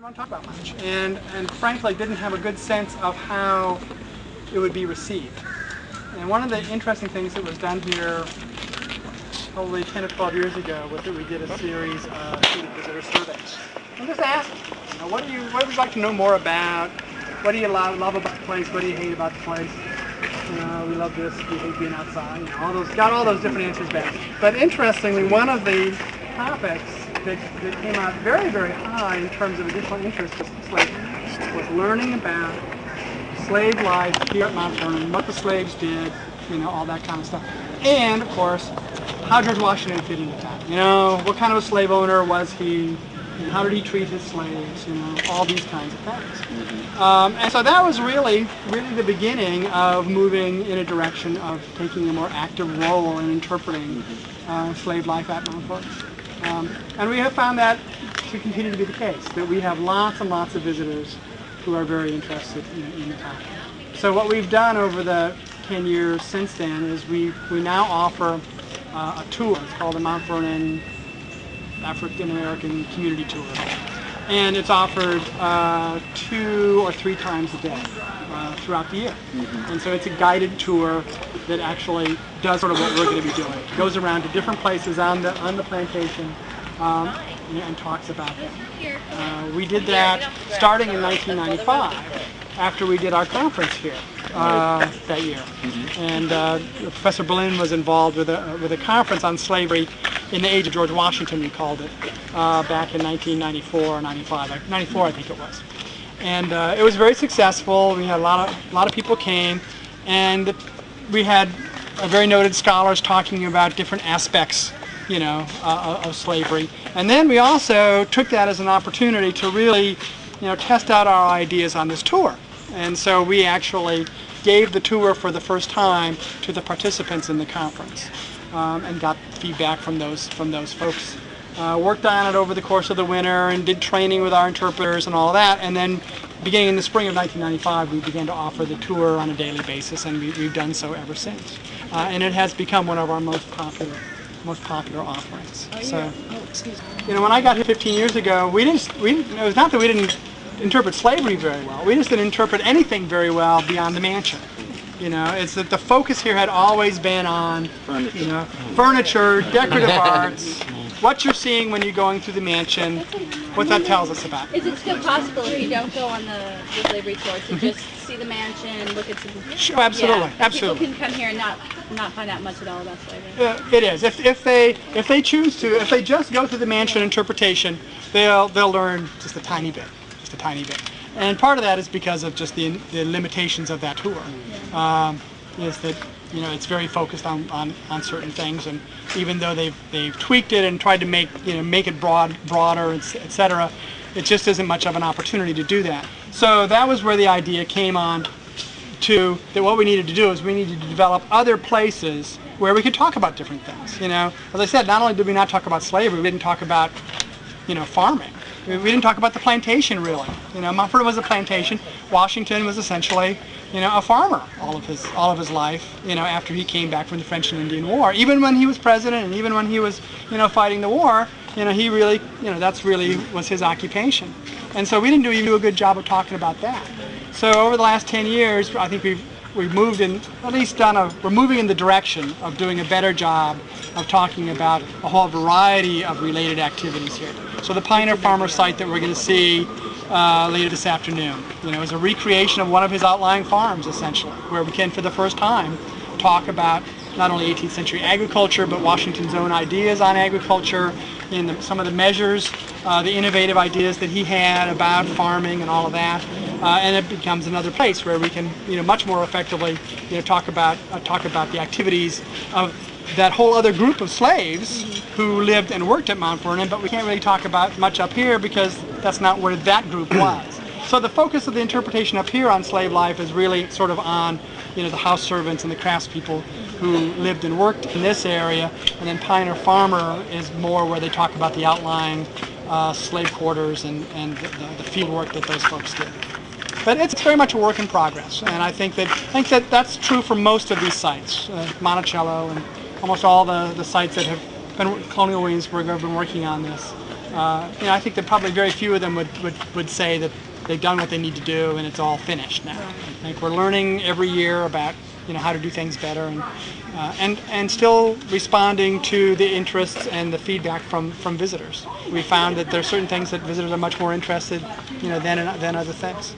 want to talk about much, and frankly didn't have a good sense of how it would be received. And one of the interesting things that was done here probably 10 or 12 years ago was that we did a series of student visitor surveys. And just asked them, what would you like to know more about? What do you love about the place? What do you hate about the place? We love this, we hate being outside. Got all those different answers back. But interestingly, one of the topics that came out very, very high in terms of additional interest was learning about slave life here at Mount Vernon, what the slaves did, all that kind of stuff. And, of course, how George Washington fit into town. What kind of a slave owner was he? How did he treat his slaves? All these kinds of things. And so that was really the beginning of moving in a direction of taking a more active role in interpreting slave life at Mount Vernon. And we have found that to continue to be the case, that we have lots and lots of visitors who are very interested in the topic. So what we've done over the 10 years since then is we now offer a tour. It's called the Mount Vernon African American Community Tour. And it's offered 2 or 3 times a day throughout the year. And so it's a guided tour that actually does sort of what we're going to be doing. It goes around to different places on the plantation and talks about them. We did that starting in 1995 after we did our conference here that year. And Professor Berlin was involved with a conference on slavery in the age of George Washington, we called it, back in 1994 or 95, 94 I think it was. And it was very successful. We had a lot of people came, and we had very noted scholars talking about different aspects, of slavery. And then we also took that as an opportunity to really, test out our ideas on this tour. And so we actually gave the tour for the first time to the participants in the conference. And got feedback from those folks. Worked on it over the course of the winter and did training with our interpreters and all of that. And then beginning in the spring of 1995, we began to offer the tour on a daily basis, and we've done so ever since. And it has become one of our most popular offerings. When I got here 15 years ago, it was not that we didn't interpret slavery very well. We just didn't interpret anything very well beyond the mansion. It's that the focus here had always been on furniture, decorative arts, what you're seeing when you're going through the mansion, what that tells us about. Is it still possible if you don't go on the slavery tour to just see the mansion, look at some... Sure, absolutely, absolutely. People can come here and not find out much at all about slavery. It is. If they choose to, if they just go through the mansion interpretation, they'll learn just a tiny bit. And part of that is because of just the limitations of that tour. Is that it's very focused on certain things, and even though they've tweaked it and tried to make it broader, etc., it just isn't much of an opportunity to do that. So that was where the idea came on to that what we needed to do is we needed to develop other places where we could talk about different things. As I said, not only did we not talk about slavery, we didn't talk about farming. We didn't talk about the plantation, really. Mount Vernon was a plantation. Washington was essentially, a farmer all of his life. After he came back from the French and Indian War, even when he was president, and even when he was, fighting the war, he really, that's really was his occupation. And so we didn't do a good job of talking about that. So over the last 10 years, I think we've moved in, we're moving in the direction of doing a better job of talking about a whole variety of related activities here. So the Pioneer Farmer site that we're going to see later this afternoon, is a recreation of one of his outlying farms, essentially, where we can, for the first time, talk about not only 18th century agriculture, but Washington's own ideas on agriculture, some of the measures, the innovative ideas that he had about farming and all of that. And it becomes another place where we can, much more effectively, talk about the activities of that whole other group of slaves who lived and worked at Mount Vernon, but we can't really talk about much up here because that's not where that group was. So the focus of the interpretation up here on slave life is really sort of on, the house servants and the craftspeople who lived and worked in this area, and then Pioneer Farmer is more where they talk about the outlying slave quarters and the field work that those folks did. But it's very much a work in progress, and I think that's true for most of these sites, Monticello and almost all the sites that have been Colonial Williamsburg have been working on this. I think that probably very few of them would say that they've done what they need to do and it's all finished now. I think we're learning every year about how to do things better, and still responding to the interests and the feedback from visitors. We found that there are certain things that visitors are much more interested than other things.